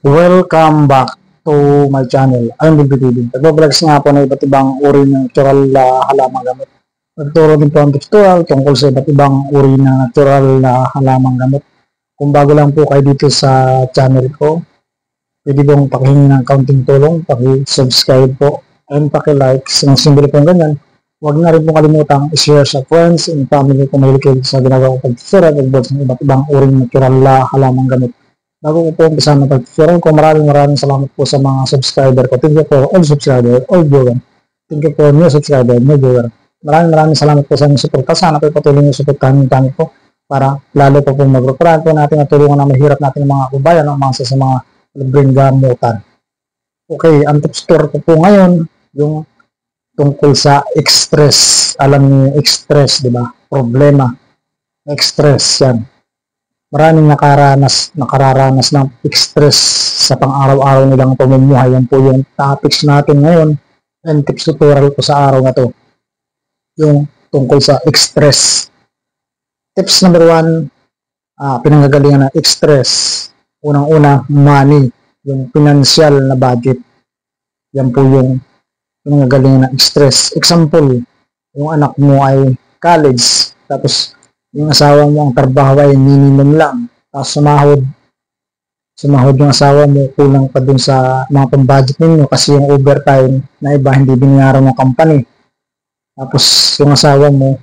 Welcome back to my channel. I'm Bill Bitibin. Nagbablog nga po ng iba't ibang uri ng natural na halamang gamot. Nagturo din po ang tutorial tungkol sa iba't ibang uri ng natural na halamang gamot. Kung bago lang po kayo dito sa channel ko, pwede pong pakihingi ng kaunting tulong, paki-subscribe po, and paki-like. Simbolo po ganyan. Huwag na rin po kalimutang i-share sa friends and family kung mahilig sa ginagawa ko pag-tutorial tungkol sa iba't ibang uri ng natural na halamang gamot. Bago ko po umpisa na pag-tutorial ko, maraming salamat po sa mga subscriber ko. Thank you for all subscriber, all viewer. Thank you for new subscriber, new viewer. Maraming salamat po sa inyong suporta. Sana po patuloy niyo suportahan yung channel ko para lalo po pong mag-referan po natin at tulungan na mahirap natin ng mga kabayan ang mga sa mga libreng gamutan. Okay, ang tutorial ko po ngayon, yung tungkol sa stress. Alam niyo yung stress, di ba? Problema. Stress, yan. Maraming nakararanas ng stress sa pang-araw-araw nilang pamumuhay. Yan po yung topics natin ngayon and tips tutorial ko sa araw na to. Yung tungkol sa stress. Tips number 1, pinanggagalingan ng stress. Unang-una, money. Yung financial na budget. Yan po yung pinanggagalingan ng stress. Example, yung anak mo ay college, tapos yung asawa mo ang trabaho ay minimum lang, tapos sumahod yung asawa mo, kulang pa dun sa mga pang-budget ninyo kasi yung overtime na iba hindi binayaran ng company. Tapos yung asawa mo,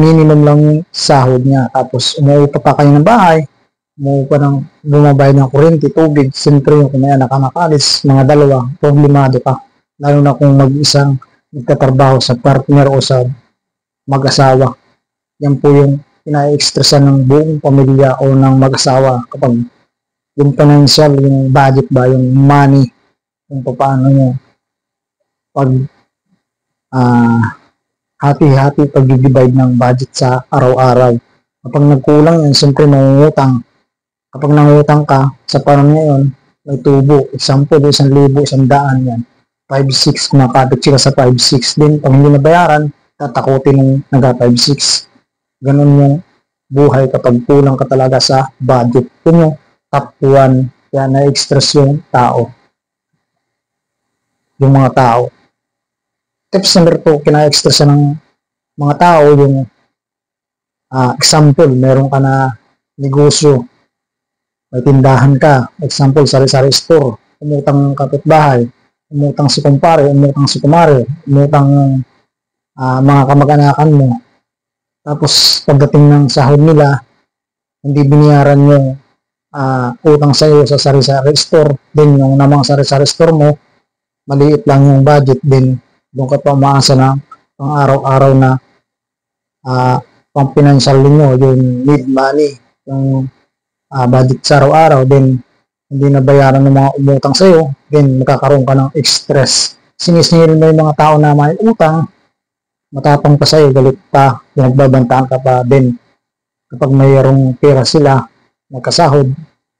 minimum lang sahod niya, tapos umuupa pa kayo ng bahay, umuupa ng bumabayad ng kuryente, tubig, siyempre yung kung may anak-anak alis, mga dalawa, problemado ka, lalo na kung mag-isang nagtatrabaho sa partner o sa mag-asawa. Yan po yung ina-expressan ng buong pamilya o ng mag-asawa kapag yung financial, yung budget ba, yung money, yung paano nyo pag hati-hati pag-divide ng budget sa araw-araw. Kapag nagkulang yan, siyempre mangungutang. Kapag nangutang ka, sa panahon ngayon, may tubo. Example, 1,000, 100 yan. 5-6, kumakapit sila sa 5-6 din. Pag hindi nabayaran, tatakutin ng naga-5-6. Ganun yung buhay kapag kulang ka talaga sa budget. Yun yung top 1. Kaya na-express yung tao. Yung mga tao. Tips number 2, kina-express ng mga tao yung example, meron ka na negosyo. May tindahan ka. Example, sari-sari store. Umutang kapitbahay. Umutang si kumpare. Umutang si kumare. Umutang mga kamag-anakan mo. Tapos pagdating ng sahod nila, hindi binayaran yung utang sa iyo sa sari-sari store, din yung namang sari-sari store mo, maliit lang yung budget, din doon ka pa umaasa na pang araw-araw na pang financial ninyo, yung need money, yung budget sa araw-araw, din hindi nabayaran ng mga umutang sa iyo, din magkakaroon ka ng stress. Sinisingil mo yung mga tao na may utang, matapang pa sa'yo, galit pa, pinagbabantaan ka pa din. Kapag mayroong pera sila, magkasahod,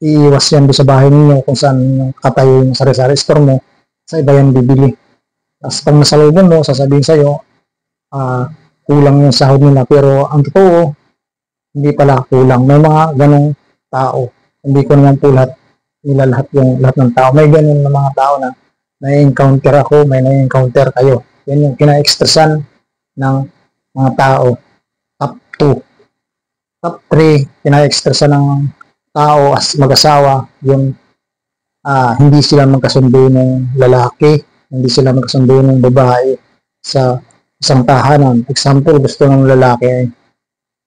iiwas yan doon sa bahay ninyo kung saan katayo yung sari-sari store mo, sa iba yan bibili. Tapos pag nasalubon mo, sasabihin sa'yo, kulang yung sahod nila, pero ang totoo, hindi pala kulang. May mga ganong tao. Hindi ko naman po lahat ng tao. May ganon na mga tao na na-encounter ako, may na-encounter kayo. Yan yung kina-expressan ng mga tao. Top 2. Top 3, kina-expressan ng tao as mag-asawa, yung hindi sila magkasundo ng lalaki, hindi sila magkasundo ng babae sa isang tahanan. Example, gusto ng lalaki ay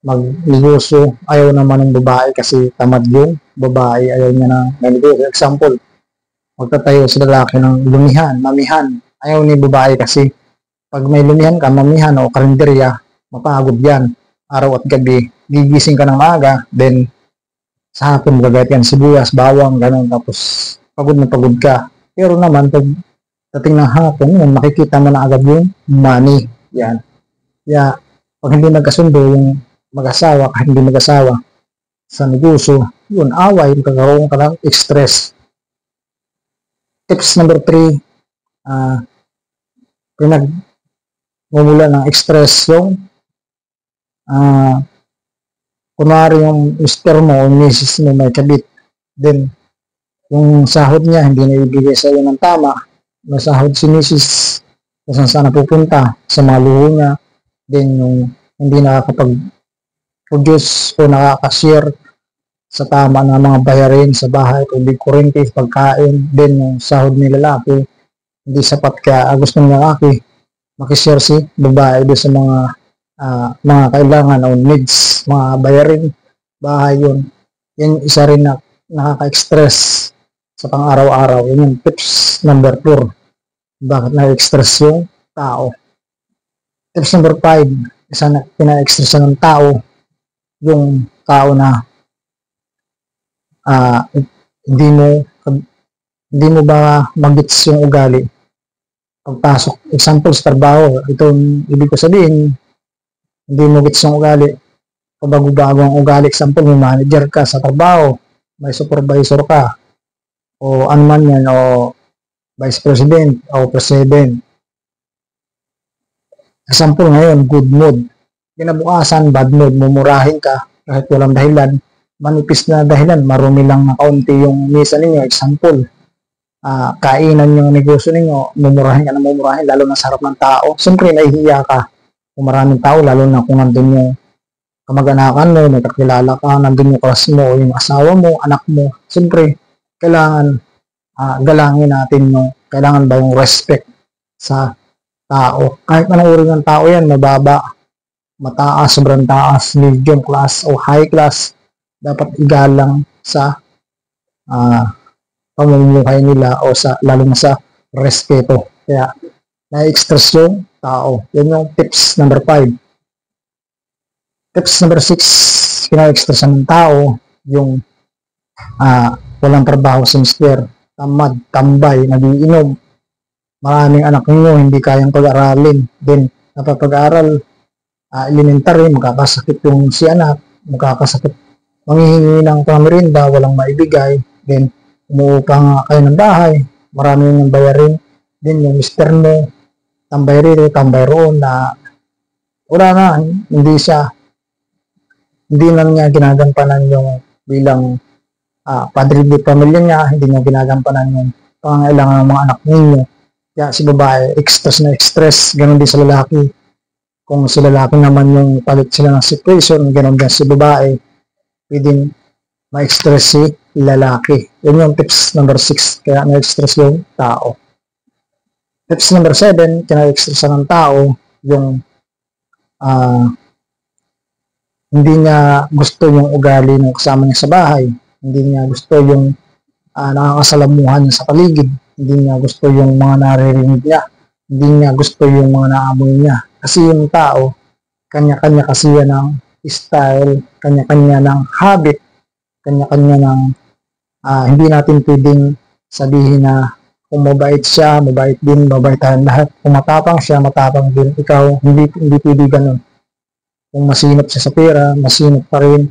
magnegosyo, ayaw naman ng babae kasi tamad yung babae, ayaw niya na magnegosyo. Example, magtatayo sa lalaki ng lumihan, mamihan, ayaw ni babae kasi pag may lumihan ka, mamihan o karinderya, mapagod yan. Araw at gabi, gigising ka ng maaga, then sa hapon magagayat yan, sibuyas, bawang, gano'n, tapos pagod na pagod ka. Pero naman, pag dating ng hapon, yun, makikita mo na agad yung money. Yan. Kaya, pag hindi magkasundo yung mag-asawa, kahit hindi mag-asawa sa negosyo, yun, away, magkakaroon ka ng stress. Tips number 3, pinagmumula ng stress yung kunwari yung mister mo o misis mo may kabit, then Yung sahod niya, hindi na ibigay sa iyo ng tama. May sahod si Mrs. kung saan saan napupunta sa mga luho niya. Then yung hindi nakakapag-produce o nakaka-share sa tama ng mga bayarin sa bahay, tubig, kuryente, pagkain. Then yung sahod ni lalaki, hindi sapat, kaya gusto ng lalaki makishare si babae doon sa mga kailangan o needs, mga bayarin, bahay yun. Yan isa rin na nakaka-exstress sa pang-araw-araw. Yun yung tips number 4. Bakit na-exstress yung tao? Tips number 5, isa na pina-exstress ng tao, yung tao na hindi mo ba magits yung ugali pagpasok. Example sa trabaho, itong ibig ko sabihin, hindi mo gets yung ugali, pabago-bago ang ugali. Example, may manager ka sa trabaho, may supervisor ka, o ano man yan, o vice president, o president. Example ngayon, good mood. Kinabukasan, bad mood, mumurahin ka kahit walang dahilan. Manipis na dahilan, marumi lang na kaunti yung misa ninyo. Example, kainan yung negosyo ninyo, mumurahin ka na mumurahin, lalo na sa harap ng tao. Siyempre, nahihiya ka kung maraming tao, lalo na kung nandun yung kamag-anakan mo, may kakilala ka, nandun yung class mo, yung asawa mo, anak mo. Siyempre, kailangan galangin natin yung, kailangan ba yung respect sa tao. Kahit anong uri ng tao yan, mababa, mataas, sobrang taas, medium class, o high class, dapat igalang sa pamumuhay nila o sa lalo na sa respeto. Kaya na-express yung tao. Yan yung tips number 5. Tips number 6, kina-express ng tao yung walang trabaho si mister, tamad, tambay, nagiinom, maraming anak ninyo hindi kayang pag-aralin, then napapag-aral, elementary, magkakasakit yung si anak, magkakasakit, manghihingi ng pamerinda, walang maibigay, then umuupang kayo ng bahay, marami yung bayarin, then yung mister mo, tambay rito, tambay roon, na wala na, hindi lang niya ginagampanan yung bilang padre di pamilya niya, hindi niya ginagampanan yung pangangailangan ng mga anak ninyo. Kaya si babae, express, ganun din sa lalaki. Kung si lalaki naman yung palit sila ng situation, ganun din si babae, pwedeng ma-express si lalaki. Yun yung tips number 6, kaya na-express yung tao. Tips number 7, kina-express ng tao yung hindi niya gusto yung ugali ng kasama niya sa bahay, hindi niya gusto yung nakakasalamuhan niya sa paligid, hindi niya gusto yung mga naririnig niya, hindi niya gusto yung mga naamoy niya. Kasi yung tao, kanya-kanya kasi yan ng style, kanya-kanya ng habit, kanya-kanya ng hindi natin pwedeng sabihin na kung mabait siya, mabait din, mabait tayong lahat. Kung matapang siya, matapang din. Ikaw, hindi pwede ganun. Kung masinop siya sa pera, masinop pa rin.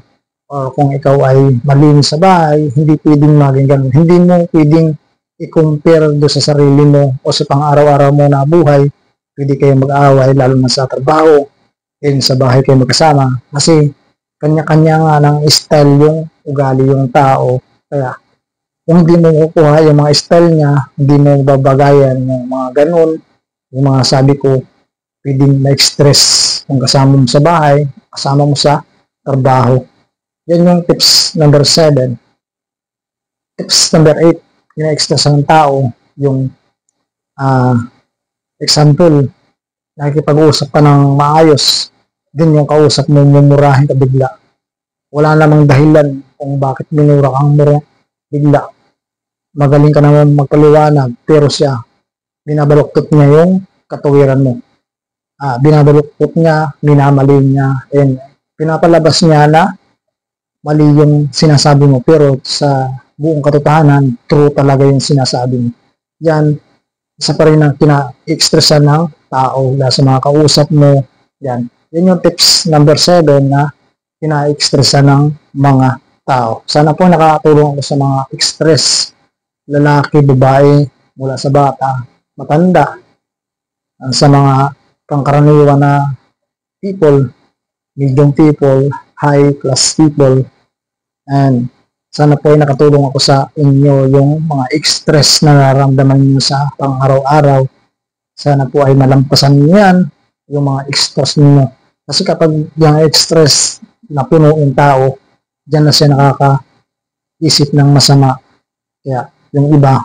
O kung ikaw ay malinis sa bahay, hindi pwedeng maging ganun. Hindi mo pwedeng i-compare do sa sarili mo o sa pang-araw-araw mo na buhay. Pwede kayo mag-away, lalo na sa trabaho, and sa bahay kayo magkasama. Kasi kanya-kanya nga ng style yung ugali yung tao. Kaya kung hindi mo kukuha yung mga style niya, hindi mo babagayan yung mga ganun, yung mga sabi ko, pwedeng na-express kung kasama mo sa bahay, kasama mo sa trabaho. Yan yung tips number 7. Tips number 8, ina-express ng tao yung example, nakikipag-usap ka ng maayos, din yung kausap mo, mumurahin ka bigla. Wala namang dahilan kung bakit minura kang bigla. Magaling ka naman magpaliwanag, pero siya, binabaluktot niya yung katuwiran mo. Binabaluktot niya, minamali niya, and pinapalabas niya na mali yung sinasabi mo, pero sa buong katotohanan, true talaga yung sinasabi mo. Yan, isa pa rin ang kina-expressan ng tao sa mga kausap mo. Yan yung tips number 7 na kina-expressan ng mga tao. Sana po nakatulong ako sa mga express, lalaki, babae, mula sa bata, matanda, sa mga pangkaraniwan na people, medium people, high class people, and Sana po ay nakatulong ako sa inyo yung mga stress na nararamdaman niyo sa pang-araw-araw. Sana po ay malampasan niyo yan, yung mga stress niyo. Kasi kapag yung stress na puno yung tao, diyan na siya nakakaisip ng masama. Kaya yung iba,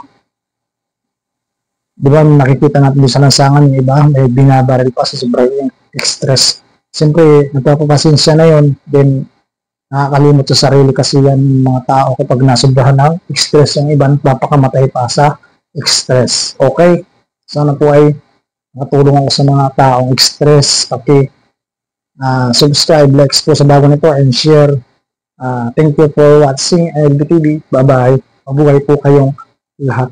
di ba nakikita natin sa lansangan, yung iba may binabaril pa sa sobrang stress. Siyempre, nagpapapasensya na yun, then nakakalimot sa sarili kasi yan mga tao kapag nasobrahan ng stress yung iba, papakamatay pa sa stress. Okay? Sana po ay nakatulong ako sa mga taong stress. Okay? Subscribe, like po sa bago nito, and share. Thank you for watching LBTV. Bye-bye. Mabuhay po kayong lahat.